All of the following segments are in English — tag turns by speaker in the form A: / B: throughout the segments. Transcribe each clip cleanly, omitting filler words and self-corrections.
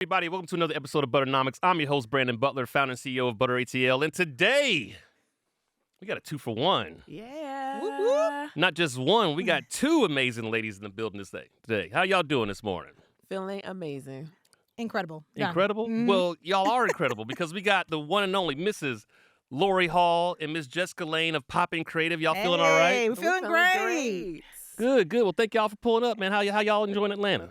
A: Everybody, welcome to another episode of Butternomics. I'm your host, Brandon Butler, founder and CEO of Butter ATL. And today, we got a 2-for-1.
B: Yeah.
C: Whoop, whoop.
A: Not just one, we got two amazing ladies in the building today. How y'all doing this morning?
B: Feeling amazing.
C: Incredible.
A: Incredible?
C: Mm-hmm.
A: Well, y'all are incredible because we got the one and only Mrs. Lori Hall and Miss Jessica Lane of Popp'n Creative. Y'all feeling all right?
C: We're feeling great.
A: Good. Well, thank y'all for pulling up, man. How y'all enjoying Atlanta?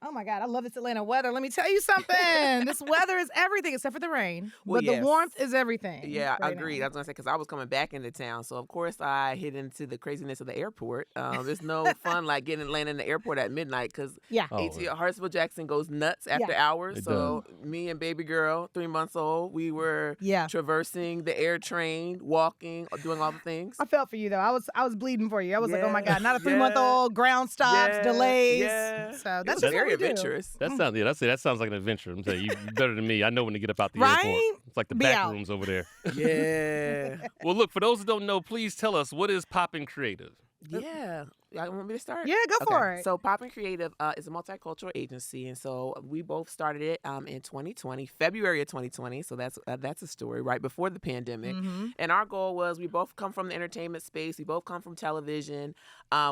C: Oh, my God. I love this Atlanta weather. Let me tell you something. This weather is everything except for the rain.
B: Well,
C: but
B: yes.
C: the warmth is everything.
B: Yeah,
C: right
B: agreed.
C: now.
B: I was going to say, because I was coming back into town. So, of course, I hit into the craziness of the airport. There's no fun like getting landing in the airport at midnight because
C: Yeah.
B: ATL Hartsville Jackson goes nuts after
C: Yeah.
B: hours.
A: It
B: So, me and baby girl, 3 months old, we were
C: Yeah.
B: traversing the air train, walking, doing all the things.
C: I felt for you, though. I was bleeding for you. I was like, oh, my
B: Yeah.
C: God, not a 3-month-old, ground stops,
B: Yeah.
C: delays.
B: Yeah.
C: So
B: It
C: that's
B: was
C: just
B: very
C: what we do.
B: adventurous.
A: That sounds like an adventure. I'm telling you, you're better than me. I know when to get up out the
C: Right?
A: airport. It's like the
C: Be
A: back
C: out.
A: rooms over there.
B: Yeah.
A: Well, look, for those who don't know, please tell us, what is Popp'n Creative?
B: Yeah. Y'all want me to start?
C: Yeah, go for it.
B: So Popp'n Creative is a multicultural agency, and so we both started it in 2020, February of 2020. So that's a story right before the pandemic.
C: Mm-hmm.
B: And our goal was we both come from the entertainment space. We both come from television.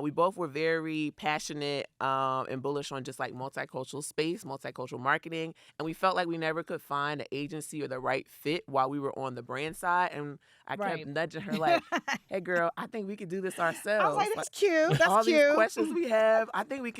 B: We both were very passionate and bullish on just like multicultural space, multicultural marketing. And we felt like we never could find an agency or the right fit while we were on the brand side. And I
C: Right.
B: kept nudging her like, hey, girl, I think we could do this ourselves.
C: I was like, that's cute. That's
B: all
C: cute.
B: these questions we have, I think we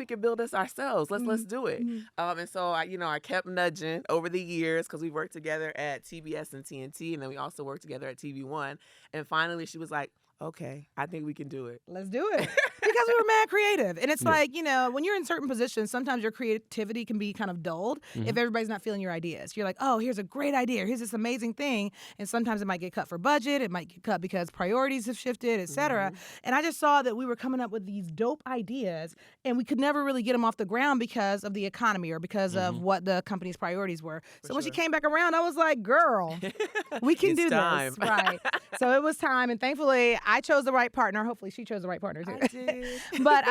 B: could build this ourselves. Let's do it.
C: Mhm.
B: And so I kept nudging over the years because we worked together at TBS and TNT, and then we also worked together at TV One. And finally, she was like, "Okay, I think we can do it."
C: Let's do it. Because we were mad creative. And it's
A: Yeah.
C: like, when you're in certain positions, sometimes your creativity can be kind of dulled if everybody's not feeling your ideas. You're like, oh, here's a great idea. Here's this amazing thing. And sometimes it might get cut for budget. It might get cut because priorities have shifted, et cetera. And I just saw that we were coming up with these dope ideas and we could never really get them off the ground because of the economy or because of what the company's priorities were. So when she came back around, I was like, girl, we can
B: It's
C: do
B: time.
C: this. Right. So it was time. And thankfully, I chose the right partner. Hopefully she chose the right partner too.
B: I did.
C: But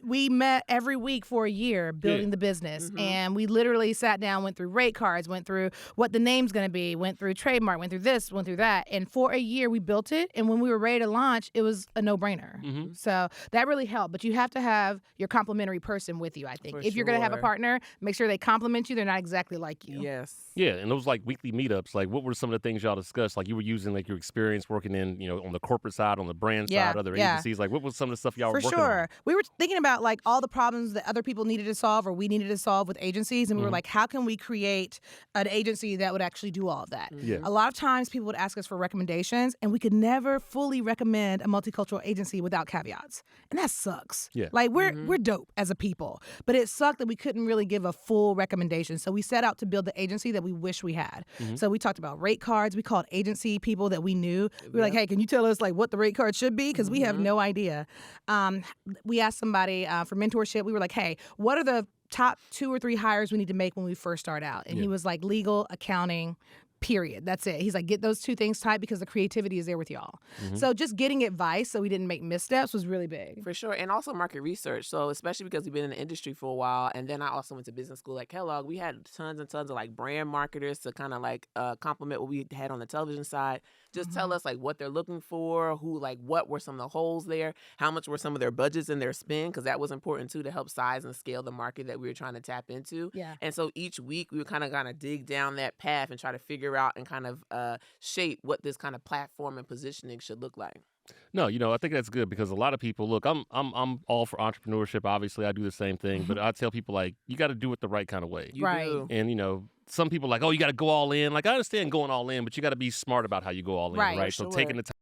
C: we met every week for a year building the business. And we literally sat down, went through rate cards, went through what the name's going to be, went through trademark, went through this, went through that. And for a year, we built it. And when we were ready to launch, it was a no-brainer. So that really helped. But you have to have your complementary person with you, I think.
B: For
C: If you're going to have a
B: sure.
C: partner, make sure they compliment you. They're not exactly like you.
B: Yes.
A: Yeah, and those like weekly meetups, like what were some of the things y'all discussed? Like you were using like your experience working in, on the corporate side, on the brand
C: Yeah,
A: side, other
C: yeah.
A: agencies. Like what was some of the stuff y'all
C: For
A: were working
C: sure.
A: on?
C: We were thinking about like all the problems that other people needed to solve or we needed to solve with agencies. And we were like, how can we create an agency that would actually do all of that?
A: Yeah.
C: A lot of times people would ask us for recommendations and we could never fully recommend a multicultural agency without caveats. And that sucks.
A: Yeah.
C: Like we're dope as a people, but it sucked that we couldn't really give a full recommendation. So we set out to build the agency that we wish we had. So we talked about rate cards. We called agency people that we knew. We were like, hey, can you tell us like what the rate card should be? Because we have no idea. We asked somebody for mentorship. We were like, hey, what are the top 2 or 3 hires we need to make when we first start out? And he was like, legal, accounting, period. That's it. He's like, get those 2 things tight because the creativity is there with y'all. So just getting advice so we didn't make missteps was really big.
B: For sure. And also market research. So especially because we've been in the industry for a while. And then I also went to business school at Kellogg. We had tons and tons of like brand marketers to kind of like complement what we had on the television side. Just tell us like what they're looking for, what were some of the holes there, how much were some of their budgets and their spend, because that was important too to help size and scale the market that we were trying to tap into.
C: Yeah.
B: And so each week we would kind of dig down that path and try to figure out and kind of shape what this kind of platform and positioning should look like.
A: No, I think that's good because a lot of people look. I'm all for entrepreneurship. Obviously, I do the same thing, but I tell people like you got to do it the right kind of way.
B: You
C: Right.
B: do.
A: And some people are like, oh, you got to go all in. Like I understand going all in, but you got to be smart about how you go all in,
C: Right.
A: right?
B: For
A: So
B: sure.
A: taking the time.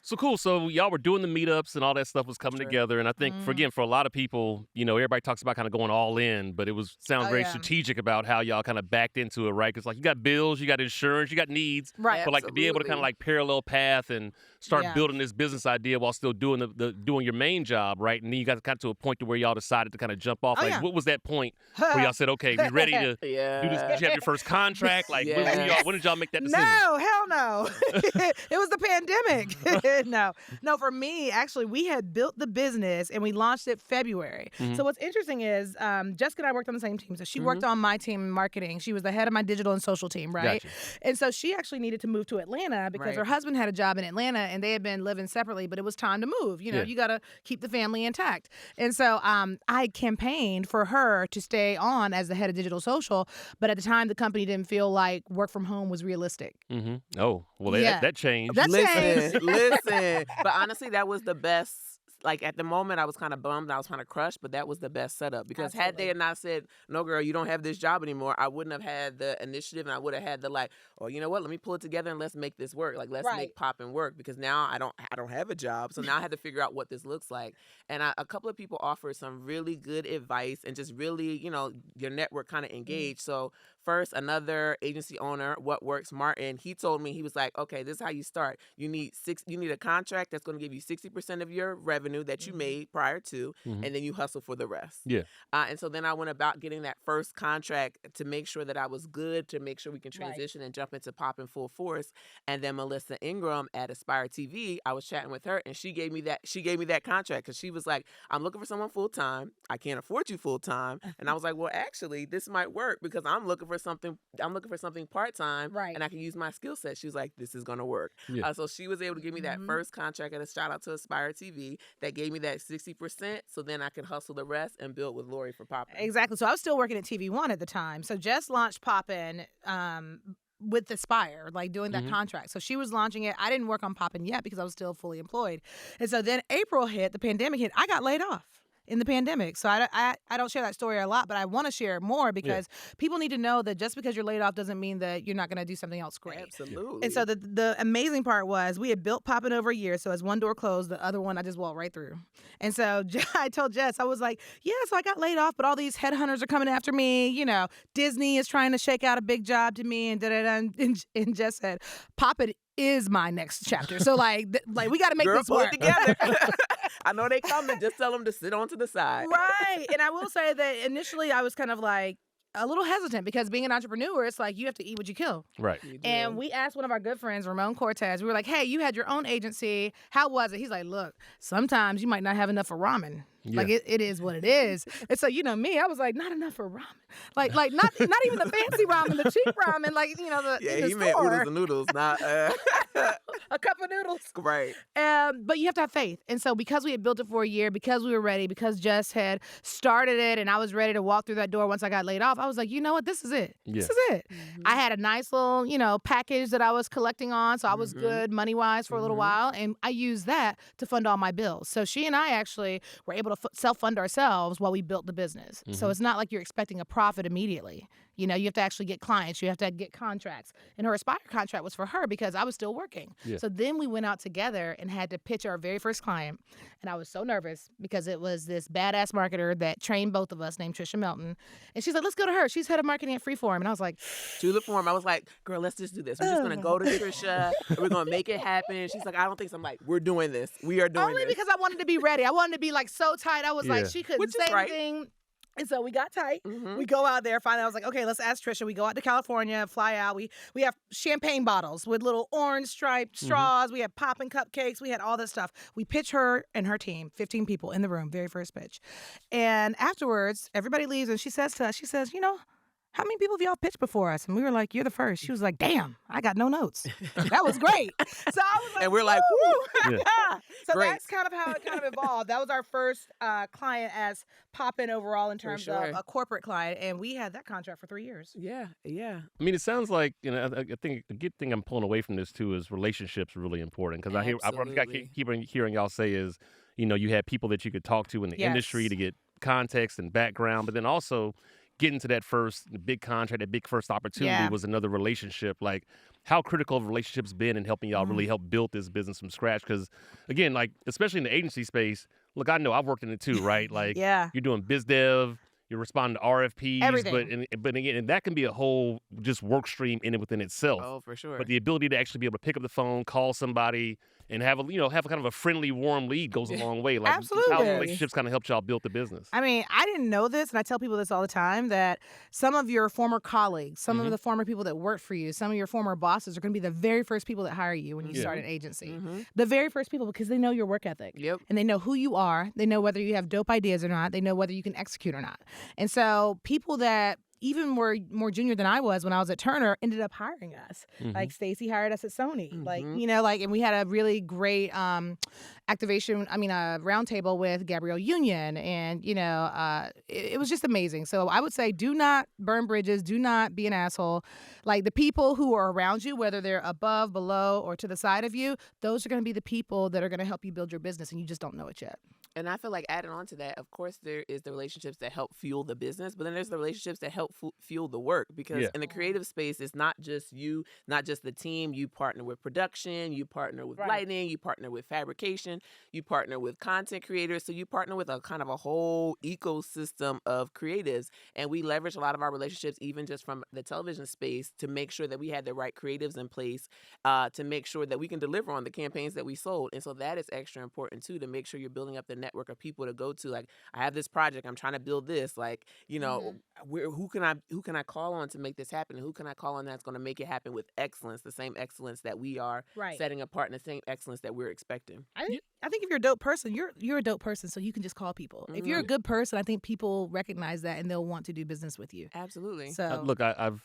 A: So cool. So y'all were doing the meetups and all that stuff was coming
B: Sure.
A: together. And I think, for a lot of people, everybody talks about kind of going all in, but it sounds
C: Oh,
A: very
C: yeah.
A: strategic about how y'all kind of backed into it, right? Because like you got bills, you got insurance, you got needs.
C: Right.
A: But like to be able to kind of like parallel path and start
C: Yeah.
A: building this business idea while still doing doing your main job, right? And then you got to a point to where y'all decided to kind of jump off.
C: Oh,
A: Like,
C: yeah.
A: what was that point where y'all said, okay, we ready to
B: Yeah.
A: do this? Did you have your first contract? Like,
B: Yes.
A: when did y'all make that decision?
C: No, hell no. It was the pandemic. No, for me, actually, we had built the business and we launched it February. So what's interesting is Jessica and I worked on the same team. So she worked on my team in marketing. She was the head of my digital and social team, right?
A: Gotcha.
C: And so she actually needed to move to Atlanta because her husband had a job in Atlanta and they had been living separately, but it was time to move. You know, you got to keep the family intact. And so I campaigned for her to stay on as the head of digital social, but at the time the company didn't feel like work from home was realistic.
A: Oh, well, that changed.
B: Listen. But honestly, that was the best. Like, at the moment, I was kind of bummed. I was kind of crushed, but that was the best setup. Because had they not said, no, girl, you don't have this job anymore, I wouldn't have had the initiative, and I would have had the, like, oh, you know what? Let me pull it together and let's make this work. Like, let's make Popp'n work. Because now I don't have a job. So now I had to figure out what this looks like. And a couple of people offered some really good advice and just really, you know, your network kind of engaged. So first, another agency owner, What Works, Martin, he told me, he was like, okay, this is how you start. You need a contract that's going to give you 60% of your revenue that you made prior to, and then you hustle for the rest.
A: Yeah.
B: And so then I went about getting that first contract to make sure that I was good, to make sure we can transition and jump into Popp'n full force. And then Melissa Ingram at Aspire TV, I was chatting with her, and she gave me that contract because she was like, I'm looking for someone full time. I can't afford you full time. And I was like, well, actually, this might work because I'm looking for something part time, and I can use my skill set. She was like, this is gonna work. So she was able to give me that first contract, and a shout out to Aspire TV that gave me that 60%, so then I could hustle the rest and build with Lori for Popp'n.
C: Exactly. So I was still working at TV1 at the time. So Jess launched Popp'n with Aspire, like doing that contract. So she was launching it. I didn't work on Popp'n yet because I was still fully employed. And so then April hit, the pandemic hit. I got laid off in the pandemic. So I don't share that story a lot, but I want to share more because people need to know that just because you're laid off doesn't mean that you're not going to do something else great.
B: Absolutely.
C: And so the amazing part was we had built Popp'n over a year. So as one door closed, the other one I just walked right through. And so I told Jess, I was like, yeah, so I got laid off, but all these headhunters are coming after me. You know, Disney is trying to shake out a big job to me, and and Jess said, Popp'n is my next chapter. So like we got to make this work
B: together. I know they coming. Just tell them to sit on to the side.
C: Right. And I will say that initially I was kind of like a little hesitant because being an entrepreneur, it's like you have to eat what you kill.
A: Right.
C: And we asked one of our good friends, Ramon Cortez, we were like, hey, you had your own agency. How was it? He's like, look, sometimes you might not have enough for ramen. Yeah. Like it is what it is. And so, you know, me, I was like, not enough for ramen. Like not even the fancy ramen, the cheap ramen, like, you know,
B: he meant oodles and noodles, not
C: a cup of noodles.
B: Right.
C: But you have to have faith. And so because we had built it for a year, because we were ready, because Jess had started it and I was ready to walk through that door once I got laid off, I was like, you know what, this is it. Yeah. This is it. I had a nice little, you know, package that I was collecting on, so I was good money-wise for a little while, and I used that to fund all my bills. So she and I actually were able to self-fund ourselves while we built the business. So it's not like you're expecting a profit immediately. You know, you have to actually get clients. You have to get contracts. And her Aspire contract was for her because I was still working. Yeah. So then we went out together and had to pitch our very first client. And I was so nervous because it was this badass marketer that trained both of us named Trisha Melton. And she's like, let's go to her. She's head of marketing at Freeform. And I was like,
B: Tulip Form. I was like, girl, let's just do this. We're just going to go to Trisha. We're going to make it happen. She's like, I don't think so. I'm like, we're doing this. We are doing
C: Only
B: this.
C: Because I wanted to be ready. I wanted to be like so tight. I was like, she couldn't say anything. And so we got tight. We go out there. Finally, I was like, okay, let's ask Trisha. We go out to California, fly out. We have champagne bottles with little orange striped straws. We have Popp'n cupcakes. We had all this stuff. We pitch her and her team, 15 people in the room, very first pitch. And afterwards, everybody leaves, and she says to us, she says, you know, how many people have y'all pitched before us? And we were like, you're the first. She was like, damn, I got no notes. That was great. So I was like,
B: and we're like, woo.
C: Yeah. So that's kind of how it kind of evolved. That was our first client as Popp'n overall in terms of a corporate client. And we had that contract for 3 years.
B: Yeah.
A: I mean, it sounds like, you know, I think the good thing I'm pulling away from this too is relationships are really important. Because I keep hearing y'all say is, you know, you had people that you could talk to in the industry to get context and background, but then also getting to that first big contract, that big first opportunity was another relationship. Like, how critical have relationships been in helping y'all really help build this business from scratch? Because, again, like, especially in the agency space, look, I know I've worked in it too, right? Like, you're doing biz dev, you're responding to RFPs.
C: Everything.
A: But again, and that can be a whole just work stream in it within itself.
B: Oh, for sure.
A: But the ability to actually be able to pick up the phone, call somebody, and have kind of a friendly, warm lead goes a long way. Like
C: Absolutely.
A: how relationships kind of helped y'all build the business.
C: I mean, I didn't know this, and I tell people this all the time, that some of your former colleagues, some of the former people that worked for you, some of your former bosses are going to be the very first people that hire you when you start an agency. The very first people, because they know your work ethic.
B: Yep.
C: And they know who you are. They know whether you have dope ideas or not. They know whether you can execute or not. And so people that even were more junior than I was when I was at Turner ended up hiring us. Like Stacy hired us at Sony. Like, and we had a really great roundtable with Gabrielle Union, and it was just amazing. So I would say, do not burn bridges, do not be an asshole. Like, the people who are around you, whether they're above, below, or to the side of you, those are going to be the people that are going to help you build your business, and you just don't know it yet.
B: And I feel like adding on to that, of course, there is the relationships that help fuel the business, but then there's the relationships that help fuel the work. Because in the creative space, it's not just you, not just the team. You partner with production, you partner with lighting, you partner with fabrication, you partner with content creators. So you partner with a kind of a whole ecosystem of creatives. And we leverage a lot of our relationships, even just from the television space, to make sure that we had the right creatives in place to make sure that we can deliver on the campaigns that we sold. And so that is extra important, too, to make sure you're building up the network of people to go to. Like, I have this project, I'm trying to build this. Like, who can I call on to make this happen? And who can I call on that's going to make it happen with excellence, the same excellence that we are setting apart, and the same excellence that we're expecting.
C: I think if you're a dope person, you're a dope person, so you can just call people. If you're a good person, I think people recognize that and they'll want to do business with you.
B: Absolutely.
C: So
A: look, I've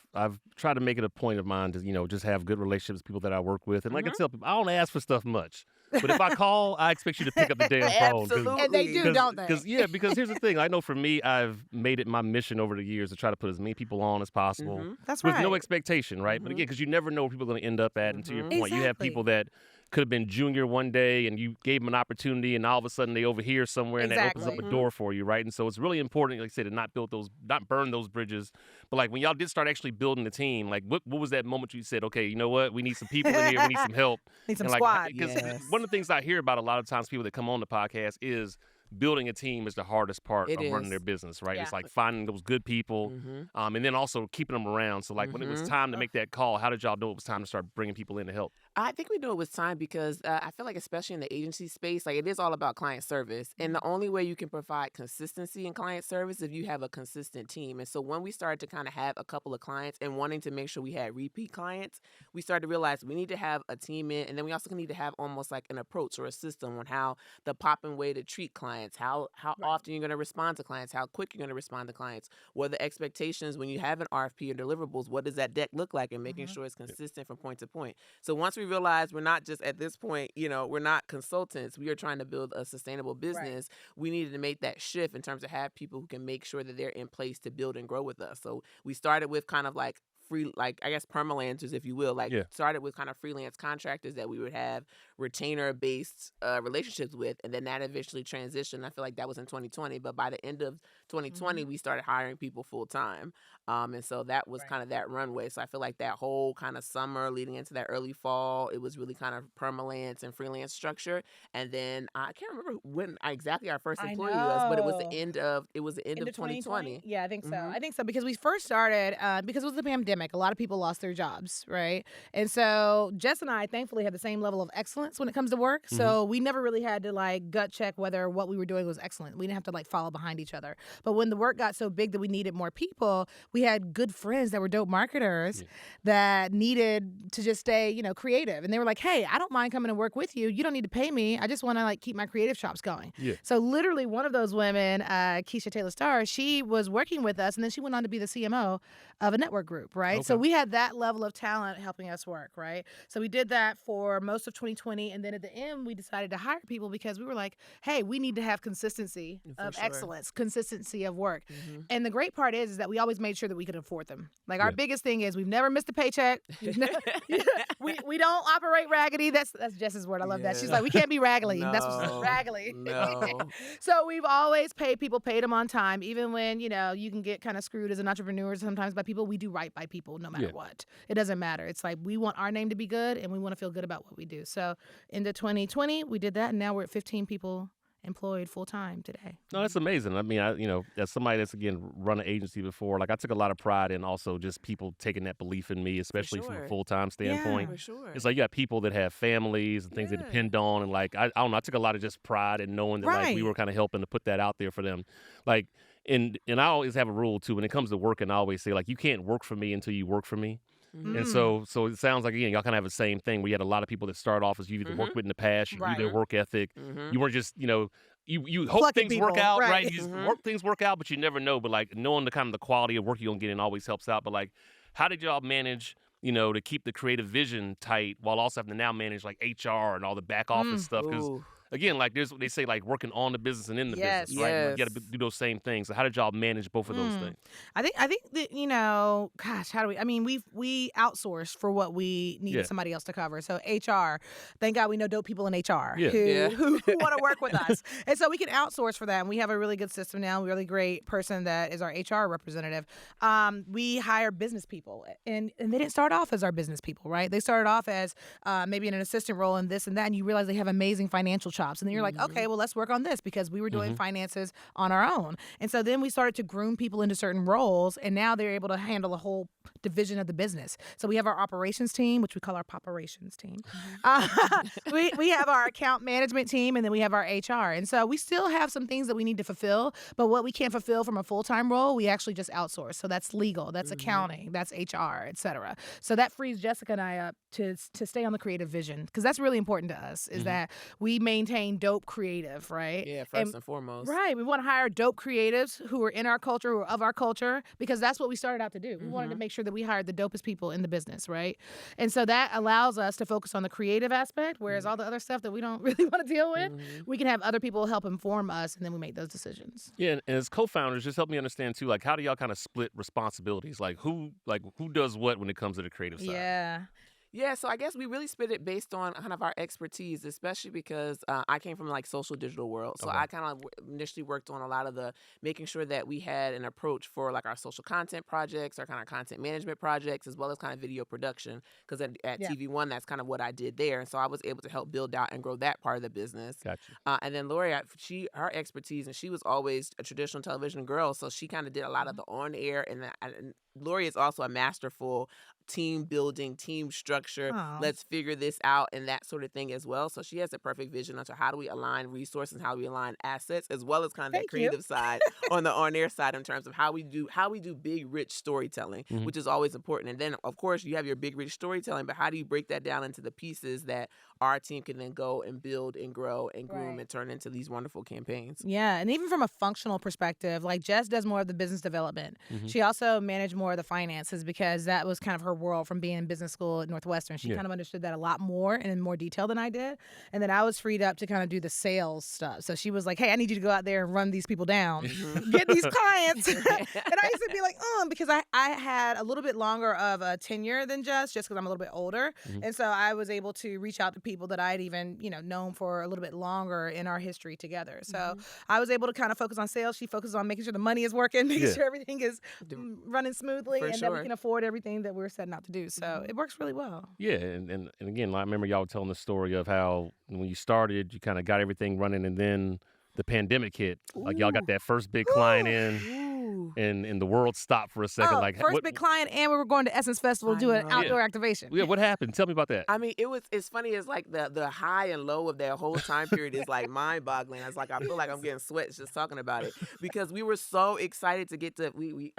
A: tried to make it a point of mine to just have good relationships with people that I work with, and like I tell people, I don't ask for stuff much. But if I call, I expect you to pick up the damn phone.
B: Absolutely.
C: And they do, don't they?
A: Because here's the thing. I know for me, I've made it my mission over the years to try to put as many people on as possible.
C: That's
A: with
C: right.
A: no expectation, right? But again, because you never know where people are going to end up at. And to your point,
C: Exactly.
A: you have people that could have been junior one day and you gave them an opportunity, and all of a sudden they overhear somewhere, and that opens up a door for you, right? And so it's really important, like I said, to not burn those bridges. But like when y'all did start actually building the team, like what was that moment you said, okay, you know what, we need some people in here, we need some help,
C: need some
A: and
C: squad.
A: Because one of the things I hear about a lot of times people that come on the podcast is building a team is the hardest part of running their business, right?
C: Yeah.
A: It's like finding those good people, and then also keeping them around. So like when it was time to make that call, how did y'all know it was time to start bringing people in to help?
B: I think we knew it was time because I feel like, especially in the agency space, like it is all about client service. And the only way you can provide consistency in client service is if you have a consistent team. And so when we started to kind of have a couple of clients and wanting to make sure we had repeat clients, we started to realize we need to have a team in, and then we also need to have almost like an approach or a system on how the Popp'n way to treat clients, how often you're going to respond to clients, how quick you're going to respond to clients, what are the expectations when you have an RFP or deliverables, what does that deck look like, and making sure it's consistent from point to point. So once we realized we're not just at this point, we're not consultants, we are trying to build a sustainable business, we needed to make that shift in terms of have people who can make sure that they're in place to build and grow with us. So we started with kind of like free, like I guess permalancers, if you will, started with kind of freelance contractors that we would have retainer-based relationships with, and then that eventually transitioned. I feel like that was in 2020, but by the end of 2020, we started hiring people full-time, and so that was kind of that runway. So I feel like that whole kind of summer leading into that early fall, it was really kind of permalance and freelance structure, and then I can't remember when exactly our first employee was, but it was the end of 2020.
C: Yeah, I think so. I think so, because we first started because it was the pandemic. A lot of people lost their jobs, right? And so Jess and I thankfully had the same level of excellence when it comes to work. So we never really had to like gut check whether what we were doing was excellent. We didn't have to like follow behind each other. But when the work got so big that we needed more people, we had good friends that were dope marketers that needed to just stay, creative. And they were like, hey, I don't mind coming to work with you. You don't need to pay me. I just want to like keep my creative chops going. Yeah. So literally one of those women, Keisha Taylor Starr, she was working with us, and then she went on to be the CMO of a network group, right? Okay. So we had that level of talent helping us work, right? So we did that for most of 2020, and then at the end, we decided to hire people because we were like, hey, we need to have consistency of excellence, consistency of work. And the great part is that we always made sure that we could afford them. Like our biggest thing is we've never missed a paycheck. we don't operate raggedy. That's Jess's word. I love that. She's like, we can't be raggedy.
B: No,
C: That's what she's raggedy.
B: No.
C: So we've always paid them on time, even when, you can get kind of screwed as an entrepreneur sometimes by people. We do right by people no matter what. It doesn't matter. It's like we want our name to be good, and we want to feel good about what we do. So into 2020, we did that, and now we're at 15 people employed full time today.
A: No, that's amazing. I mean, as somebody that's again run an agency before, like I took a lot of pride in also just people taking that belief in me, especially from a full time standpoint.
B: For sure.
A: It's like you got people that have families and things they depend on, and like I don't know, I took a lot of just pride in knowing that like we were kind of helping to put that out there for them, like. And I always have a rule too when it comes to working. I always say like you can't work for me until you work for me. And so it sounds like, again, y'all kind of have the same thing. We had a lot of people that start off as you either worked with in the past, you knew their work ethic. You weren't just, you hope things work out, right? You just work things work out, but you never know. But like knowing the kind of the quality of work you're going to get in always helps out. But like, how did y'all manage, to keep the creative vision tight while also having to now manage like HR and all the back office stuff? Because again, like there's what they say, like working on the business and in the business, right? You got to do those same things. So how did y'all manage both of those things?
C: I think that gosh, how do we? I mean, we outsourced for what we needed somebody else to cover. So HR, thank God we know dope people in HR who want to work with us, and so we can outsource for that. And we have a really good system now, a really great person that is our HR representative. We hire business people, and they didn't start off as our business people, right? They started off as maybe in an assistant role and this and that, and you realize they have amazing financial chops. And then you're like, okay, well, let's work on this because we were doing finances on our own. And so then we started to groom people into certain roles, and now they're able to handle a whole division of the business. So we have our operations team, which we call our Popperations team. We have our account management team, and then we have our HR. And so we still have some things that we need to fulfill, but what we can't fulfill from a full-time role, we actually just outsource. So that's legal, that's accounting, that's HR, et cetera. So that frees Jessica and I up to stay on the creative vision, because that's really important to us, is that we maintain dope creative, right?
B: Yeah, first and foremost.
C: Right. We want to hire dope creatives who are in our culture, who are of our culture, because that's what we started out to do. We wanted to make sure that we hired the dopest people in the business, right? And so that allows us to focus on the creative aspect, whereas all the other stuff that we don't really want to deal with, we can have other people help inform us, and then we make those decisions.
A: Yeah, and as co-founders, just help me understand too, like how do y'all kind of split responsibilities? Like who does what when it comes to the creative side?
B: Yeah, so I guess we really split it based on kind of our expertise, especially because I came from like social digital world. So I kind of initially worked on a lot of the making sure that we had an approach for like our social content projects, our kind of content management projects, as well as kind of video production. Because at TV One, that's kind of what I did there. And so I was able to help build out and grow that part of the business.
A: Gotcha.
B: And then Lori, her expertise, and she was always a traditional television girl. So she kind of did a lot of the on air. And Lori is also a masterful team building, team structure. Let's figure this out and that sort of thing as well. So she has a perfect vision onto how do we align resources, how do we align assets, as well as kind of that creative side on the on-air side in terms of how we do big, rich storytelling, which is always important. And then, of course, you have your big, rich storytelling, but how do you break that down into the pieces that our team can then go and build and grow and groom and turn into these wonderful campaigns?
C: Yeah, and even from a functional perspective, like Jess does more of the business development. She also managed more of the finances because that was kind of her world from being in business school at Northwestern. She kind of understood that a lot more and in more detail than I did. And then I was freed up to kind of do the sales stuff. So she was like, hey, I need you to go out there and run these people down, get these clients. And I used to be like, because I had a little bit longer of a tenure than just because I'm a little bit older. And so I was able to reach out to people that I'd even, known for a little bit longer in our history together. So I was able to kind of focus on sales. She focuses on making sure the money is working, making sure everything is running smoothly, and that we can afford everything that we're setting out to do. So it works really well.
A: Yeah, and again, I remember y'all telling the story of how when you started, you kind of got everything running, and then the pandemic hit. Like y'all got that first big client in. And the world stopped for a second.
C: First big client, and we were going to Essence Festival to do an outdoor activation.
A: Yeah, what happened? Tell me about that.
B: I mean, it's funny. It's like the high and low of that whole time period is like mind-boggling. It's like I feel like I'm getting sweats just talking about it because we were so excited to get to. We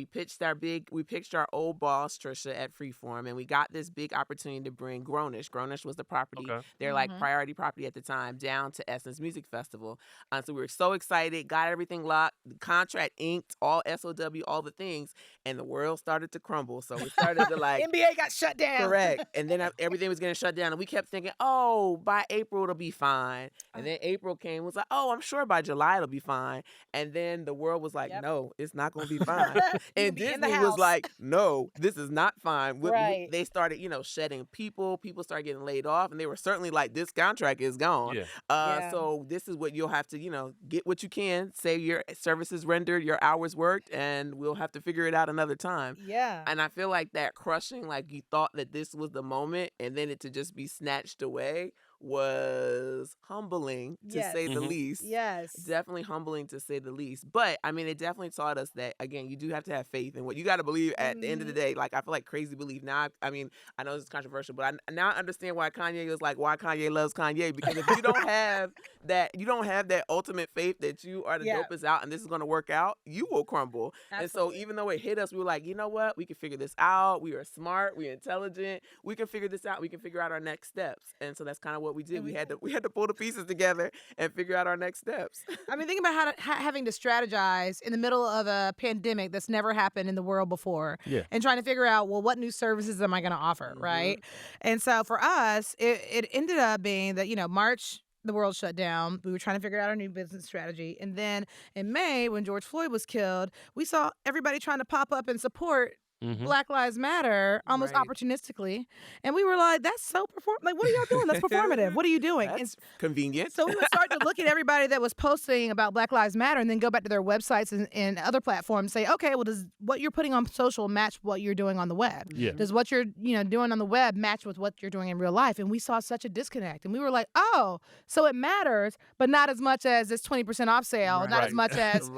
B: pitched our old boss Trisha at Freeform, and we got this big opportunity to bring Grownish. Grownish was the property. They're like priority property at the time down to Essence Music Festival. So we were so excited, got everything locked, the contract inked, all SOW, all the things, and the world started to crumble. So we started to like
C: NBA got shut down.
B: Correct. And then everything was getting shut down, and we kept thinking, by April it'll be fine. And then April came, was like, I'm sure by July it'll be fine. And then the world was like, no, it's not going to be fine. And Disney was like, no, this is not fine. They started, shedding people. People started getting laid off, and they were certainly like, this contract is gone. So this is what you'll have to, get what you can, say your services rendered, your hours worked, and we'll have to figure it out another time.
C: Yeah.
B: And I feel like that crushing, like you thought that this was the moment, and then it to just be snatched away was humbling to say the least.
C: Yes.
B: Definitely humbling to say the least. But I mean, it definitely taught us that, again, you do have to have faith in what you got to believe at the end of the day. Like, I feel like crazy belief. Now, I mean, I know this is controversial, but now I understand why Kanye was like, why Kanye loves Kanye. Because if you don't have that ultimate faith that you are the dopest out and this is going to work out, you will crumble. Absolutely. And so even though it hit us, we were like, you know what? We can figure this out. We are smart. We're intelligent. We can figure this out. We can figure out our next steps. And so that's kind of what we did. We had to pull the pieces together and figure out our next steps.
C: I mean, think about having to strategize in the middle of a pandemic that's never happened in the world before, and trying to figure out, well, what new services am I going to offer, right? And so for us, it ended up being that, March, the world shut down. We were trying to figure out our new business strategy. And then in May, when George Floyd was killed, we saw everybody trying to pop up and support Black Lives Matter almost opportunistically. And we were like, that's so like, what are y'all doing? That's performative. What are you doing?
B: That's convenient.
C: So we would start to look at everybody that was posting about Black Lives Matter and then go back to their websites and other platforms and say, okay, well, does what you're putting on social match what you're doing on the web?
A: Yeah.
C: Does what you're doing on the web match with what you're doing in real life? And we saw such a disconnect. And we were like, oh, so it matters, but not as much as this 20% off sale, not as much as,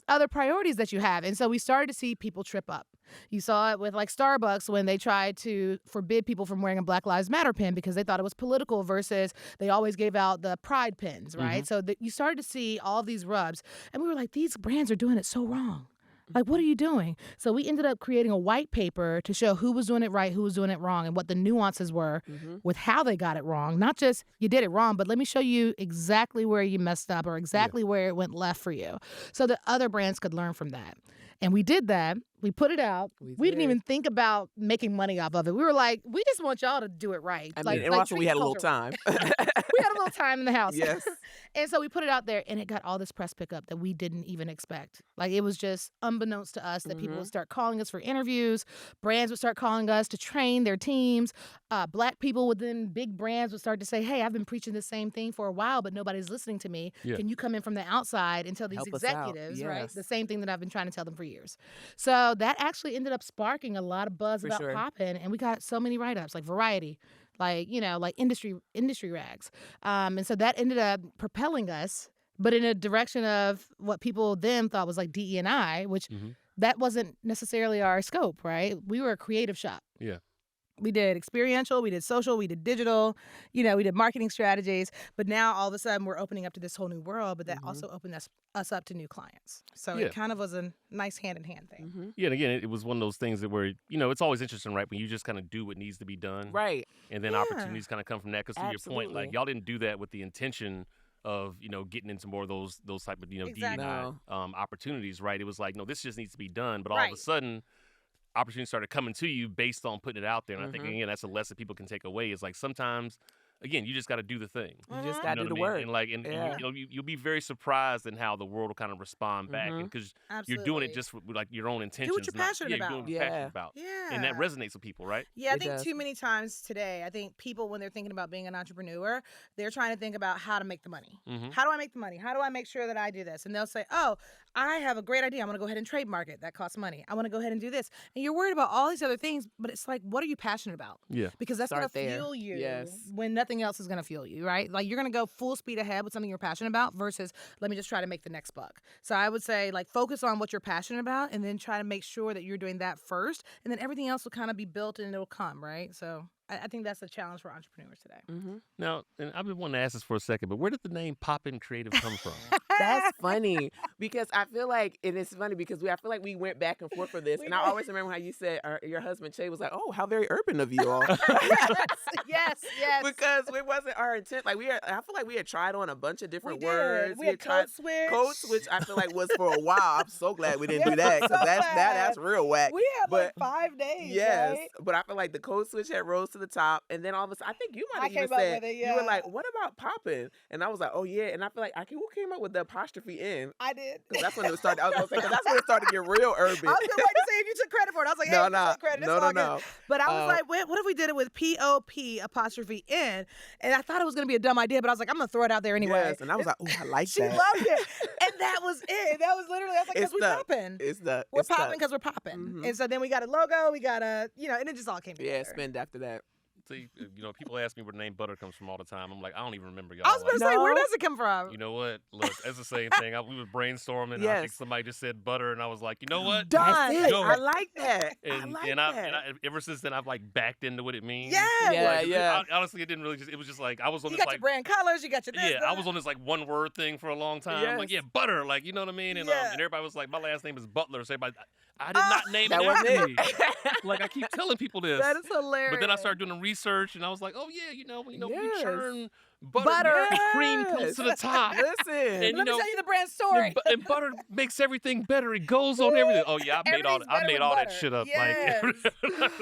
C: other priorities that you have. And so we started to see people trip up. You saw it with like Starbucks when they tried to forbid people from wearing a Black Lives Matter pin because they thought it was political versus they always gave out the pride pins, right? So you started to see all these rubs. And we were like, these brands are doing it so wrong. Like, what are you doing? So we ended up creating a white paper to show who was doing it right, who was doing it wrong, and what the nuances were with how they got it wrong. Not just you did it wrong, but let me show you exactly where you messed up or exactly where it went left for you so that other brands could learn from that. And we did that. We put it out. We didn't even think about making money off of it. We were like, we just want y'all to do it right.
B: I mean, and also we had a little time.
C: We had a little time in the house.
B: Yes.
C: And so we put it out there, and it got all this press pickup that we didn't even expect. Like, it was just unbeknownst to us that people would start calling us for interviews. Brands would start calling us to train their teams. Black people within big brands would start to say, hey, I've been preaching the same thing for a while, but nobody's listening to me. Yeah. Can you come in from the outside and tell these executives, right, the same thing that I've been trying to tell them for years? So that actually ended up sparking a lot of buzz about Popp'n, and we got so many write-ups, like Variety, like industry rags. And so that ended up propelling us, but in a direction of what people then thought was like DE&I, which that wasn't necessarily our scope, right? We were a creative shop.
A: Yeah.
C: We did experiential, we did social, we did digital, we did marketing strategies. But now all of a sudden we're opening up to this whole new world, but that also opened us up to new clients. So it kind of was a nice hand-in-hand thing.
A: Yeah, and again, it was one of those things that where, it's always interesting, right, when you just kind of do what needs to be done.
B: Right.
A: And then opportunities kind of come from that. Because to your point, like, y'all didn't do that with the intention of, getting into more of those type of, DE&I opportunities, right? It was like, no, this just needs to be done. But all of a sudden, opportunities started coming to you based on putting it out there. And I think, again, that's a lesson people can take away is like sometimes, again, you just got to do the thing.
B: You just got to do the work.
A: And you'll be very surprised in how the world will kind of respond back because you're doing it just with like your own intentions.
C: Do what you're passionate about.
A: Doing what you're passionate about.
C: Yeah.
A: And that resonates with people, right?
C: Yeah, I think too many times today, I think people, when they're thinking about being an entrepreneur, they're trying to think about how to make the money. How do I make the money? How do I make sure that I do this? And they'll say, oh, I have a great idea. I'm going to go ahead and trademark it. That costs money. I want to go ahead and do this. And you're worried about all these other things, but it's like, what are you passionate about?
A: Yeah.
C: Because that's going to fuel you when nothing else is going to fuel you, right? Like, you're going to go full speed ahead with something you're passionate about versus let me just try to make the next buck. So I would say, like, focus on what you're passionate about and then try to make sure that you're doing that first. And then everything else will kind of be built and it'll come, right? So I think that's the challenge for entrepreneurs today.
A: Now, and I've been wanting to ask this for a second, but where did the name Popp'n Creative come from?
B: That's funny because I feel like, and it's funny because I feel like we went back and forth for this. And I always remember how you said your husband, Che, was like, oh, how very urban of you all.
C: Yes.
B: Because it wasn't our intent. Like I feel like we had tried on a bunch of different words.
C: We had code switch.
B: Code switch, I feel like was for a while. I'm so glad we didn't do that because that's real whack.
C: We had like 5 days.
B: Yes.
C: Right?
B: But I feel like the code switch had rose to the top. And then all of a sudden, I think you might have even said, you were like, what about Popp'n? And I was like, oh, yeah. And I feel like, who came up with the apostrophe in?
C: I did.
B: Because that's when it started. I was going to say, because that's when it started to get real urban.
C: I was going to say if you took credit for it. I was like, hey, you took credit.
B: No.
C: But I was like, what if we did it with P-O-P apostrophe N? And I thought it was going to be a dumb idea, but I was like, I'm going to throw it out there anyway.
B: Yes, and I was like, oh, I like
C: she
B: that.
C: She loved it. And that was it. That was literally, I was like, because we're popping. We're popping because we're popping. And so then we got a logo, we got a, and it just all came together.
B: Yeah, spend after that.
A: see, people ask me where the name Butter comes from all the time. I'm like, I don't even remember, y'all.
C: I was going to say, where does it come from?
A: You know what? Look, it's the same thing. We were brainstorming. And I think somebody just said butter, and I was like, you know what?
C: Done.
B: I like that.
A: And ever since then, I've like backed into what it means.
B: Yeah.
A: Honestly, it didn't really. It was just like I was on
C: you
A: this
C: got your brand colors. You got your this.
A: I was on this like one word thing for a long time.
B: Yes.
A: I'm like, butter. Like, you know what I mean? And everybody was like, my last name is Butler. So everybody, I did not name it after me. Like, I keep telling people this.
C: That is hilarious.
A: But then I started doing the research, and I was like, oh yeah, we churn
C: butter.
A: And cream comes to the top.
B: Listen,
C: and let me tell you the brand story.
A: And butter makes everything better. It goes on everything. Oh yeah, I made all that shit up.
C: Yes.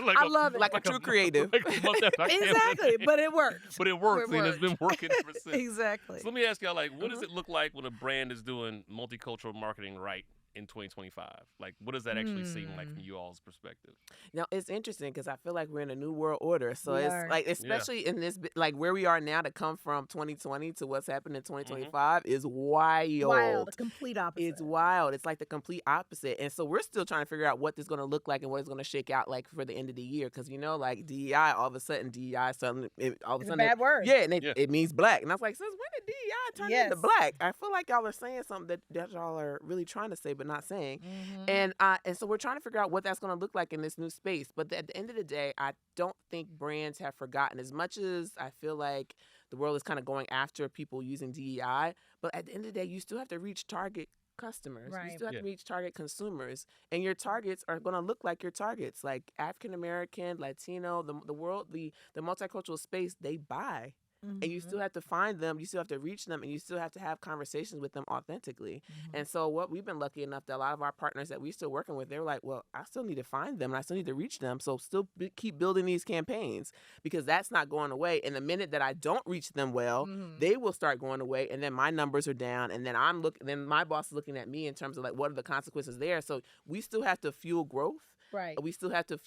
A: Like
C: I love it.
B: Like a true creative.
C: Exactly, but it works.
A: But it works, and it's been working ever since.
C: Exactly.
A: So let me ask y'all, like, what does it look like when a brand is doing multicultural marketing right in 2025? Like, what does that actually seem like from you all's perspective?
B: Now, it's interesting because I feel like we're in a new world order. So it's like, especially in this, like where we are now, to come from 2020 to what's happened in 2025 is wild.
C: Wild, the complete opposite.
B: It's wild. It's like the complete opposite. And so we're still trying to figure out what this is going to look like and what it's going to shake out like for the end of the year. Because, like DEI, all of a sudden,
C: it's a bad word.
B: Yeah, and it means black. And I was like, since when did DEI turn into black? I feel like y'all are saying something that y'all are really trying to say, but not saying. And so we're trying to figure out what that's going to look like in this new space. But at the end of the day, I don't think brands have forgotten. As much as I feel like the world is kind of going after people using DEI, but at the end of the day, you still have to reach target customers.
C: Right.
B: You still have to reach target consumers. And your targets are going to look like your targets, like African American, Latino, the world, the multicultural space, they buy. And you still have to find them, you still have to reach them, and you still have to have conversations with them authentically. And so what we've been lucky enough that a lot of our partners that we're still working with, they're like, well, I still need to find them and I still need to reach them. So still keep building these campaigns because that's not going away. And the minute that I don't reach them well, they will start going away. And then my numbers are down. And then then my boss is looking at me in terms of like, what are the consequences there? So we still have to fuel growth.
C: Right.
B: We still have to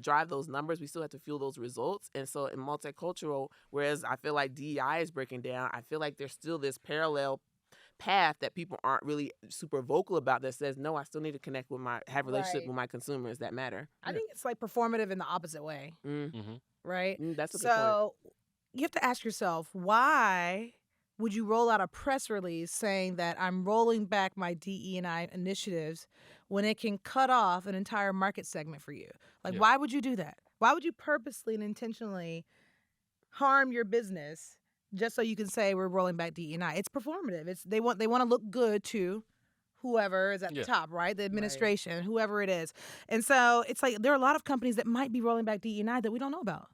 B: drive those numbers. We still have to fuel those results. And so in multicultural, whereas I feel like DEI is breaking down, I feel like there's still this parallel path that people aren't really super vocal about that says, no, I still need to connect with have relationship with my consumers that matter.
C: I think it's like performative in the opposite way. Right?
B: That's a good point.
C: You have to ask yourself, why would you roll out a press release saying that I'm rolling back my DE&I initiatives when it can cut off an entire market segment for you? Like, why would you do that? Why would you purposely and intentionally harm your business just so you can say we're rolling back DE&I? It's performative. They want to look good to whoever is at the top, right? The administration, whoever it is. And so it's like there are a lot of companies that might be rolling back DE&I that we don't know about.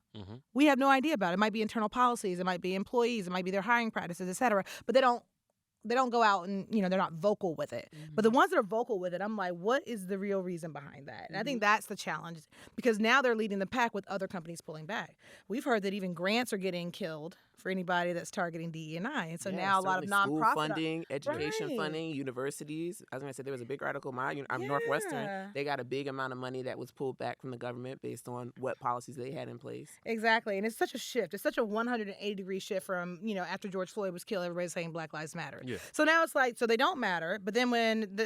C: We have no idea about it. It might be internal policies, it might be employees, it might be their hiring practices, et cetera. But they don't go out and, they're not vocal with it. But the ones that are vocal with it, I'm like, what is the real reason behind that? And I think that's the challenge because now they're leading the pack with other companies pulling back. We've heard that even grants are getting killed for anybody that's targeting DE&I. And so now a lot of nonprofit
B: school funding, education funding, universities. I was going to say there was a big article. I'm Northwestern. They got a big amount of money that was pulled back from the government based on what policies they had in place. Exactly.
C: And it's such a shift. It's such a 180-degree shift from, after George Floyd was killed, everybody's saying Black Lives Matter. Yeah. So now it's like, so they don't matter. But then when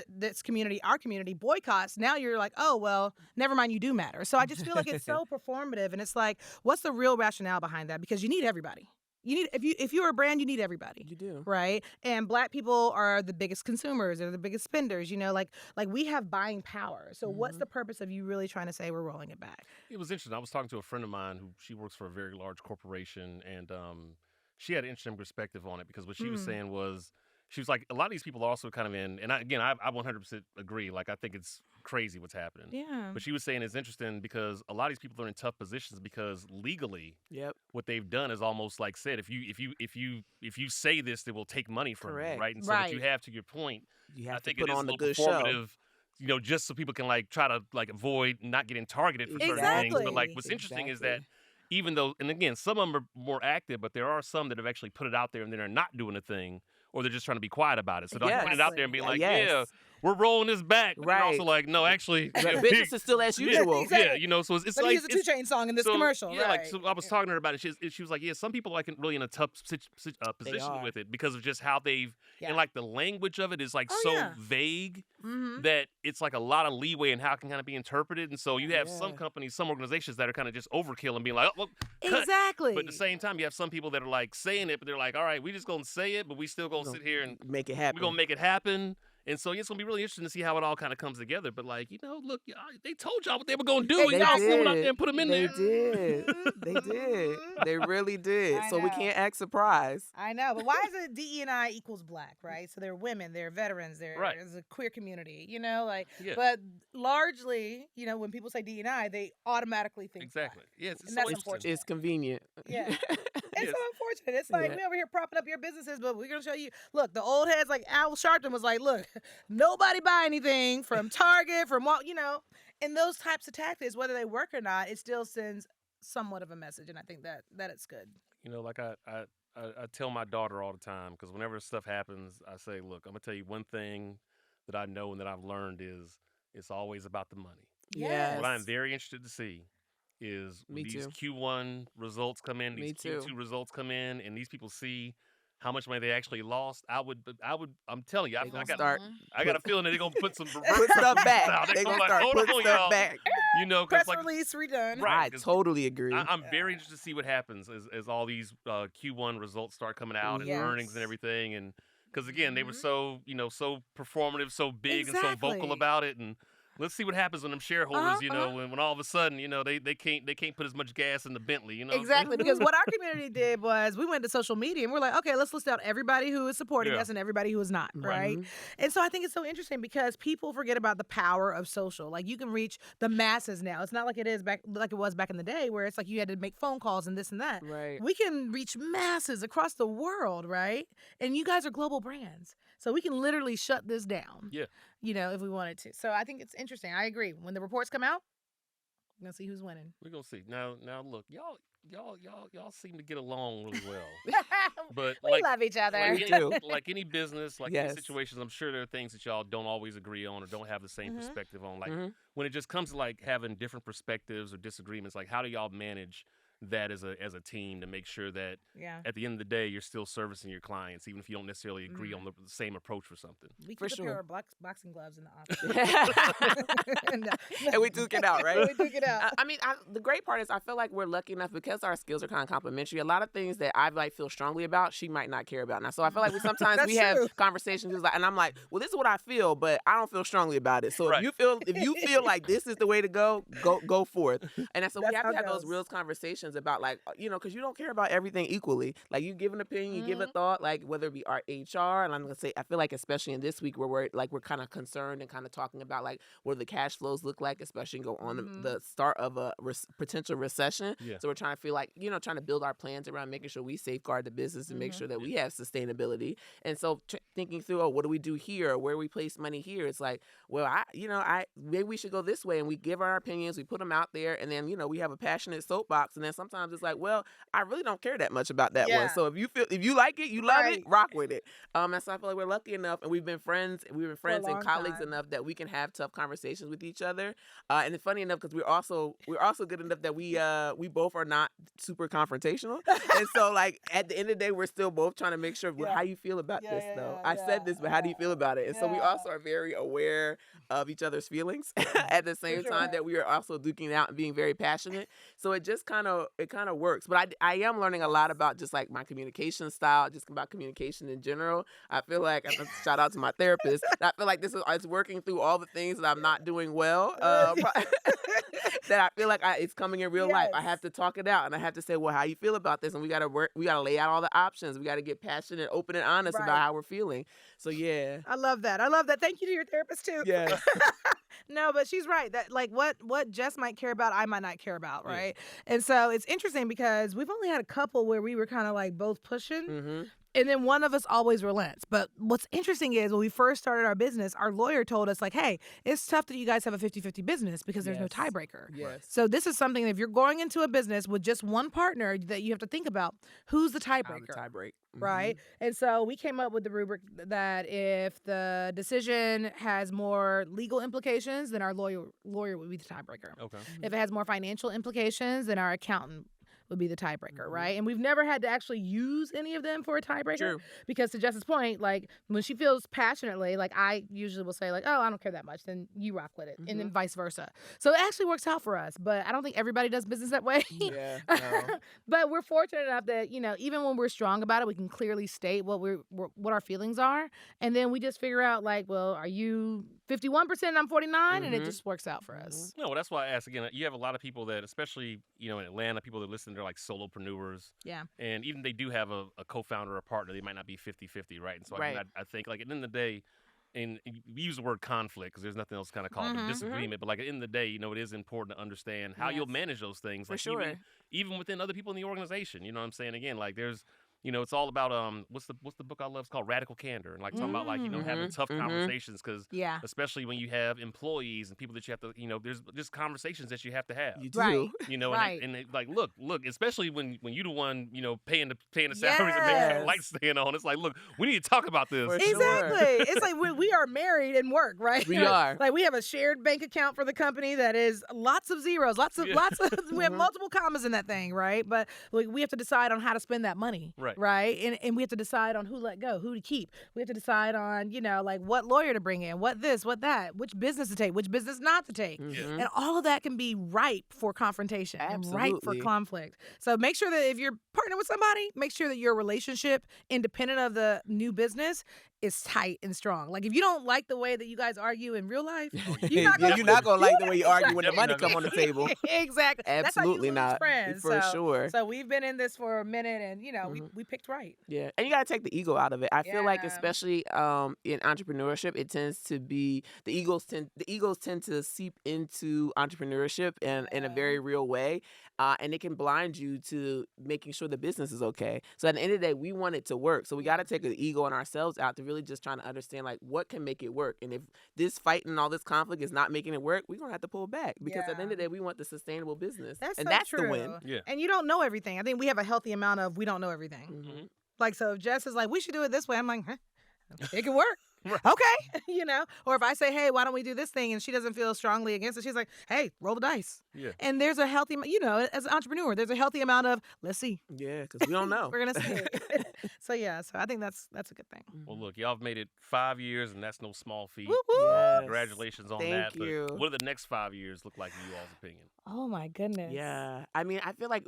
C: our community boycotts, now you're like, oh, well, never mind, you do matter. So I just feel like it's so performative. And it's like, what's the real rationale behind that? Because you need everybody. If you're a brand, you need everybody.
B: You do.
C: Right? And Black people are the biggest consumers. They're the biggest spenders. Like we have buying power. So what's the purpose of you really trying to say we're rolling it back?
A: It was interesting. I was talking to a friend of mine she works for a very large corporation, and she had an interesting perspective on it because what she was saying was, she was like, a lot of these people are also kind of I 100% agree. Like, I think it's crazy what's happening.
C: Yeah.
A: But she was saying it's interesting because a lot of these people are in tough positions because legally, what they've done is almost like said, if you say this, they will take money from you, right? And so what you have, to your point,
B: you have
A: I think
B: to put
A: it is
B: on
A: a
B: the
A: little
B: good
A: performative. Just so people can try to avoid not getting targeted for certain things. But what's interesting is that even though, and again, some of them are more active, but there are some that have actually put it out there and then are not doing a thing. Or they're just trying to be quiet about it. So don't put it out there and be like, we're rolling this back. But they're also like, no, actually,
B: business is still as usual.
A: Yeah, you know, so it's
C: but
A: like
C: he's a 2 Chainz song in this commercial.
A: Yeah, like so I was talking to her about it. She was like, yeah, some people like really in a tough position with it because of just how they've and like the language of it is like vague that it's like a lot of leeway in how it can kind of be interpreted. And so you have some companies, some organizations that are kind of just overkill and being like, oh, well, cut.
C: Exactly.
A: But at the same time, you have some people that are like saying it, but they're like, all right, we just gonna say it, but we still gonna sit here and
B: make it happen.
A: We're gonna make it happen. And so it's gonna be really interesting to see how it all kind of comes together. But like, you know, look, they told y'all what they were gonna do, and y'all flew out there and put them in there.
B: They did. They really did. So we can't act surprised.
C: I know, but why is it DE&I equals black, right? So they're women, they're veterans, there's a queer community, you know, like. Yeah. But largely, you know, when people say DE&I, they automatically think black.
A: Yes,
C: and that's unfortunate.
B: It's convenient.
C: Yeah. It's so unfortunate. It's like we over here propping up your businesses, but we're gonna show you. Look, the old heads like Al Sharpton was like, look, nobody buy anything from Target, from you know, and those types of tactics, whether they work or not, it still sends somewhat of a message, and I think that it's good.
A: You know, like I tell my daughter all the time because whenever stuff happens, I say, look, I'm gonna tell you one thing that I know and that I've learned is it's always about the money.
C: Yes.
A: What I'm very interested to see is when these Q1 results come in, these Q2 results come in, and these people see how much money they actually lost. I'm telling you, I got a feeling that they're gonna put some
B: stuff back.
A: They're gonna start putting stuff back. You know,
C: press release redone.
B: Right, I totally agree.
A: I'm very interested to see what happens as all these Q1 results start coming out and earnings and everything, and because again, they were so so performative, so big, and so vocal about it, and. Let's see what happens when them shareholders, you know, when all of a sudden, you know, they can't put as much gas in the Bentley, you know.
C: Exactly, because what our community did was we went to social media and we're like, okay, let's list out everybody who is supporting us and everybody who is not, right? And so I think it's so interesting because people forget about the power of social. Like you can reach the masses now. It's not like it was back in the day where it's like you had to make phone calls and this and that.
B: Right.
C: We can reach masses across the world, right? And you guys are global brands. So we can literally shut this down.
A: Yeah.
C: You know, if we wanted to. So I think it's interesting. I agree. When the reports come out, we're gonna see who's winning.
A: We're gonna see. Now look, y'all seem to get along really well. But
C: we love each other.
A: Like any business, like any situations, I'm sure there are things that y'all don't always agree on or don't have the same perspective on. Like when it just comes to like having different perspectives or disagreements, like how do y'all manage that as a team to make sure that at the end of the day you're still servicing your clients even if you don't necessarily agree on the same approach for something.
C: We keep a pair of boxing gloves in the office.
B: And we duke it out, right?
C: We duke it out.
B: I mean, the great part is I feel like we're lucky enough because our skills are kind of complementary. A lot of things that I feel strongly about, she might not care about. Now, so I feel like sometimes we have conversations and I'm like, well, this is what I feel, but I don't feel strongly about it. So if you feel like this is the way to go forth. And so we have to have those real conversations about like, you know, because you don't care about everything equally. Like you give an opinion, you give a thought, like whether it be our HR, and I'm gonna say I feel like especially in this week where we're kind of concerned and kind of talking about like what the cash flows look like, especially go on the start of a potential recession. So we're trying to feel like, you know, trying to build our plans around making sure we safeguard the business and make sure that we have sustainability. And so thinking through, what do we do here? Where we place money here? It's like, well, maybe we should go this way, and we give our opinions, we put them out there, and then, you know, we have a passionate soapbox, and then sometimes it's like, well, I really don't care that much about that one. So if you like it, you love it, rock with it. And so I feel like we're lucky enough, and we've been friends and colleagues enough that we can have tough conversations with each other. And it's funny enough because we're also good enough that we both are not super confrontational. And so like at the end of the day, we're still both trying to make sure how you feel about this though. I said this, but how do you feel about it? And so we also are very aware of each other's feelings at the same time that we are also duking out and being very passionate. So it just kind of works. But I am learning a lot about just like my communication style, just about communication in general. I feel like, shout out to my therapist, I feel like it's working through all the things that I'm not doing well. That I feel like it's coming in real life. I have to talk it out, and I have to say, well, how you feel about this? And we got to lay out all the options. We got to get passionate, open, and honest about how we're feeling. So yeah,
C: I love that. Thank you to your therapist too.
B: Yeah.
C: No, but she's right. That like what Jess might care about, I might not care about, right? And so it's interesting because we've only had a couple where we were kind of like both pushing. And then one of us always relents. But what's interesting is when we first started our business, our lawyer told us like, hey, it's tough that you guys have a 50-50 business because there's no tiebreaker. So this is something that if you're going into a business with just one partner that you have to think about, who's the tiebreaker? right? And so we came up with the rubric that if the decision has more legal implications, then our lawyer would be the tiebreaker.
A: Okay.
C: If it has more financial implications, then our accountant would be the tiebreaker, right? And we've never had to actually use any of them for a tiebreaker.
B: True.
C: Because to Jess's point, like when she feels passionately, like I usually will say like, oh, I don't care that much, then you rock with it, and then vice versa. So it actually works out for us, but I don't think everybody does business that way.
B: Yeah. No.
C: But we're fortunate enough that, you know, even when we're strong about it, we can clearly state what what our feelings are, and then we just figure out like, well, are you 51% and I'm 49, and it just works out for us.
A: No, well, that's why I asked again. You have a lot of people that, especially in Atlanta, people that listen, they're like solopreneurs.
C: Yeah.
A: And even they do have a co-founder or a partner, they might not be 50-50, right? And so I think like at the end of the day, and we use the word conflict because there's nothing else kind of called a disagreement, but like at the end of the day, it is important to understand how you'll manage those things.
B: For
A: like
B: sure.
A: even within other people in the organization, you know what I'm saying? Again, like there's it's all about what's the book I love? It's called Radical Candor, and like talking about like having tough conversations because especially when you have employees and people that you have to there's just conversations that you have to have.
B: You do.
C: Right.
A: And like look, especially when you the one paying the salaries and making sure the lights staying on. It's like, look, we need to talk about this.
C: Exactly. It's like we are married and work, right?
B: We are.
C: Like we have a shared bank account for the company that is lots of zeros, lots of we have multiple commas in that thing, right? But we have to decide on how to spend that money. Right. And we have to decide on who let go, who to keep. We have to decide on, like what lawyer to bring in, what this, what that, which business to take, which business not to take. And all of that can be ripe for confrontation and ripe for conflict. So make sure that if you're partnering with somebody, make sure that your relationship, independent of the new business, is tight and strong. Like if you don't like the way that you guys argue in real life, you're not gonna
B: like the way you argue when the money come on the table.
C: Exactly.
B: Absolutely
C: That's how you lose
B: not.
C: friends.
B: For sure.
C: So we've been in this for a minute, and we picked right.
B: Yeah, and you gotta take the ego out of it. I feel like especially in entrepreneurship, it tends to be the egos tend to seep into entrepreneurship in a very real way, and it can blind you to making sure the business is okay. So at the end of the day, we want it to work. So we got to take the ego and ourselves out to really just trying to understand like what can make it work. And if this fight and all this conflict is not making it work, we're gonna have to pull back because at the end of the day, we want the sustainable business.
C: That's
B: the win.
A: Yeah.
C: And you don't know everything. I think we have a healthy amount of we don't know everything. Like so, if Jess is like, we should do it this way, I'm like, it can work. Okay, or if I say, hey, why don't we do this thing, and she doesn't feel strongly against it, she's like, hey, roll the dice.
A: Yeah.
C: And there's a healthy, as an entrepreneur, there's a healthy amount of let's see.
B: Yeah, because we don't know.
C: We're gonna see. So I think that's a good thing.
A: Well, look, y'all have made it 5 years, and that's no small feat.
C: Woo-hoo.
A: Congratulations on
B: Thank
A: that.
B: you.
A: But what do the next 5 years look like in you all's opinion?
C: Oh my goodness.
B: Yeah, I mean, I feel like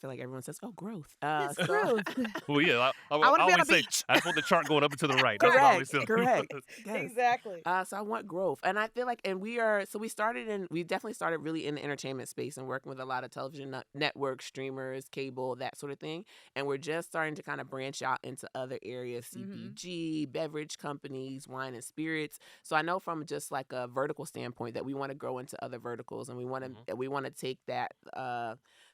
B: everyone says, "Oh, growth."
C: It's growth.
A: Well, yeah, I
C: want to be on a
A: always say
C: beach.
A: I just want the chart going up and to the right.
B: Correct. Yes.
C: Exactly.
B: So I want growth, and I feel like, and we definitely started really in the entertainment space and working with a lot of television networks, streamers, cable, that sort of thing, and we're just starting to kind of branch out into other areas, CPG, beverage companies, wine and spirits. So I know from just like a vertical standpoint that we want to grow into other verticals, and we want to take that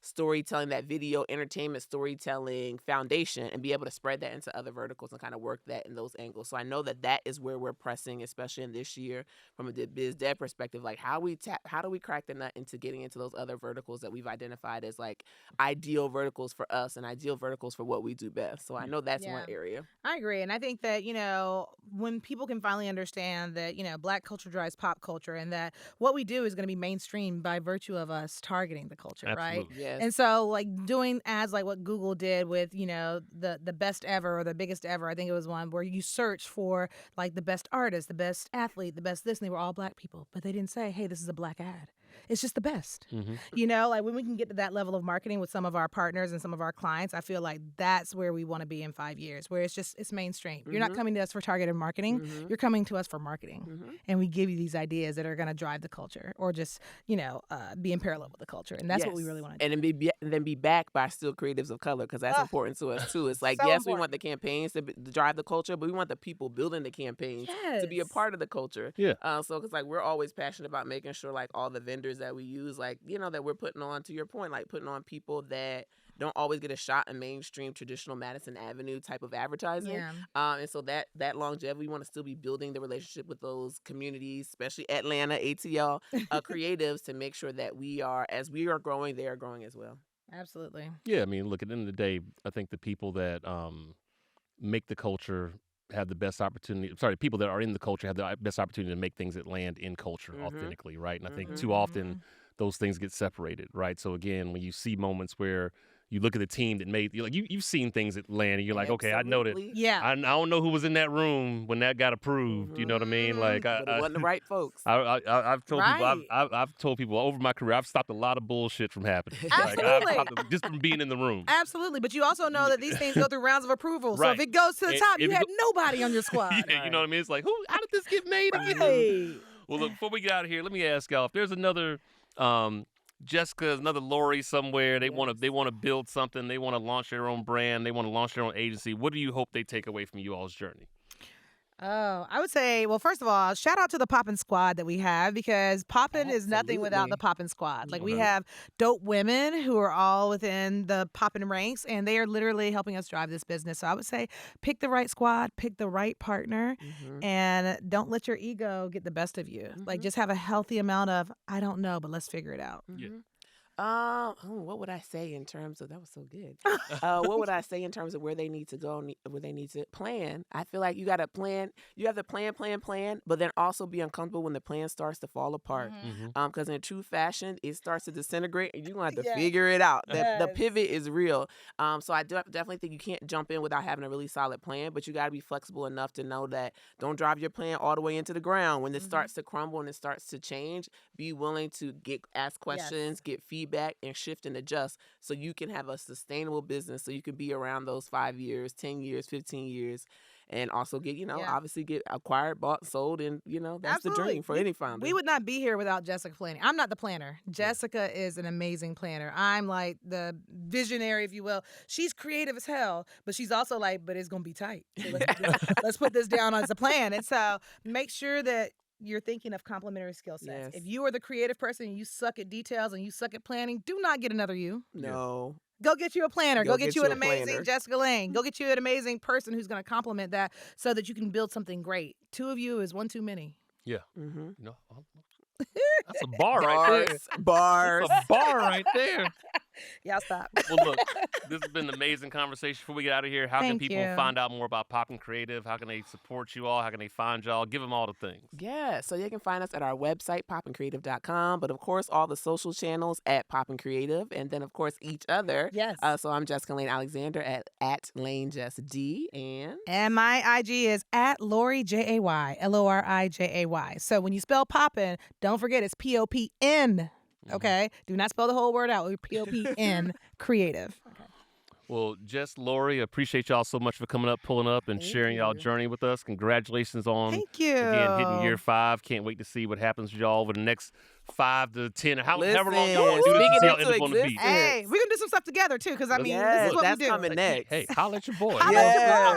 B: storytelling, that video entertainment storytelling foundation, and be able to spread that into other verticals and kind of work that in those angles. So I know that is where we're pressing, especially in this year from a biz dev perspective, like how do we crack the nut into getting into those other verticals that we've identified as like ideal verticals for us and ideal verticals for what we do best. So I know that's one area.
C: I agree. And I think that, when people can finally understand that, Black culture drives pop culture, and that what we do is going to be mainstream by virtue of us targeting the culture,
A: Absolutely.
C: right?
B: Yes.
C: And so like doing ads like what Google did with, the best ever or the biggest ever, I think it was one where you search for like the best artist, the best athlete, the best this, and they were all Black people, but they didn't say, hey, this is a Black ad. It's just the best. Like when we can get to that level of marketing with some of our partners and some of our clients, I feel like that's where we want to be in 5 years, where it's mainstream. You're not coming to us for targeted marketing. You're coming to us for marketing. And we give you these ideas that are going to drive the culture or just, be in parallel with the culture. And that's what we really want to do.
B: And then be backed by still creatives of color, because that's important to us too. It's like,
C: so
B: yes,
C: important.
B: we want the campaigns to drive the culture, but we want the people building the campaigns to be a part of the culture.
A: Yeah.
B: So because like we're always passionate about making sure like all the vendors that we use, like, that we're putting on, to your point, like putting on people that don't always get a shot in mainstream traditional Madison Avenue type of advertising.
C: Yeah.
B: And so that longevity, we want to still be building the relationship with those communities, especially Atlanta, ATL creatives, to make sure that as we are growing, they are growing as well.
C: Absolutely.
A: Yeah, I mean, look, at the end of the day, I think the people that make the culture have the best opportunity. Sorry, people that are in the culture have the best opportunity to make things that land in culture authentically, right? And I think too often those things get separated, right? So again, when you see moments where you look at the team that made, you've seen things that land, and you're like, okay, I know that.
C: Yeah.
A: I don't know who was in that room when that got approved. You know what I mean? Like,
B: but it wasn't the right folks.
A: I've told people,
C: Right.
A: I've told people over my career, I've stopped a lot of bullshit from happening.
C: Absolutely.
A: Like, I've stopped just from being in the room.
C: Absolutely. But you also know that these things go through rounds of approval. So
A: Right.
C: if it goes to the top, you had nobody on your squad.
A: Yeah, you know what I mean? It's like, how did this get made again?
C: Right.
A: Well, look, before we get out of here, let me ask y'all if there's another Jessica, another Lori somewhere. They want to build something. They want to launch their own brand. They want to launch their own agency. What do you hope they take away from you all's journey?
C: Oh, I would say, well, first of all, shout out to the Popp'n squad that we have, because Popp'n is nothing without the Popp'n squad. Like, we have dope women who are all within the Popp'n ranks, and they are literally helping us drive this business. So I would say pick the right squad, pick the right partner, and don't let your ego get the best of you. Like, just have a healthy amount of, I don't know, but let's figure it out.
A: Yeah.
B: What would I say in terms of, that was so good. What would I say in terms of where they need to go, where they need to plan? I feel like you got to plan. You have to plan, but then also be uncomfortable when the plan starts to fall apart. Because in true fashion, it starts to disintegrate, and you're going to have to figure it out. The pivot is real. So I definitely think you can't jump in without having a really solid plan, but you got to be flexible enough to know that don't drive your plan all the way into the ground. When it starts to crumble and it starts to change, be willing to ask questions, get feedback, and shift and adjust so you can have a sustainable business, so you can be around those 5 years, 10 years, 15 years, and also get, obviously get acquired, bought, sold, and, that's the dream for any founder.
C: We would not be here without Jessica planning. I'm not the planner. Jessica is an amazing planner. I'm like the visionary, if you will. She's creative as hell, but she's also like, but it's going to be tight. So let's put this down as a plan. And so make sure that you're thinking of complementary skill sets.
B: Yes.
C: If you are the creative person and you suck at details and you suck at planning, do not get another you.
B: No.
C: Go get you a planner. Go get you an amazing
B: planner.
C: Jessica Lange. Go get you an amazing person who's going to complement that so that you can build something great. 2 of you is one too many.
A: Yeah. That's a bar right there.
B: Bars.
A: That's a bar right there.
C: Y'all stop.
A: Well, look, this has been an amazing conversation. Before we get out of here, how can people find out more about Popp'n Creative? How can they support you all? How can they find y'all? Give them all the things.
B: Yeah, so you can find us at our website, poppncreative.com, but of course, all the social channels at Popp'n Creative, and then, of course, each other.
C: Yes.
B: So I'm Jessica Lane Alexander at LaneJessD,
C: and my IG is at Lori Jay, Lorijay. So when you spell Popp'n, don't forget it's Popn. Okay? Do not spell the whole word out. We're Popn Creative. Okay.
A: Well, Jess, Lori, appreciate y'all so much for coming up, pulling up, and sharing y'all journey with us. Congratulations on again hitting year 5. Can't wait to see what happens with y'all over the next 5 to 10, or however long y'all want to do this. See y'all end up on the beach.
C: Hey, we're gonna do some stuff together too, because this is what
B: that's
C: we do.
B: coming next.
A: Hey, holla at your boy.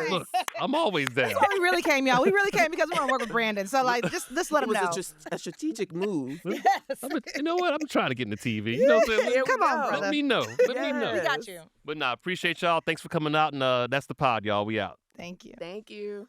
C: Look,
A: I'm always there.
C: That's why we really came, y'all. We really came because we want to work with Brandon. So just let him know.
B: It was a strategic move.
C: Yes.
A: You know what? I'm trying to get in the TV. You know what I'm saying?
C: Come on, brother.
A: Let me know. Let me know.
C: We got you.
A: But appreciate y'all. Thanks for coming out, and that's the pod, y'all. We out.
C: Thank you.
B: Thank you.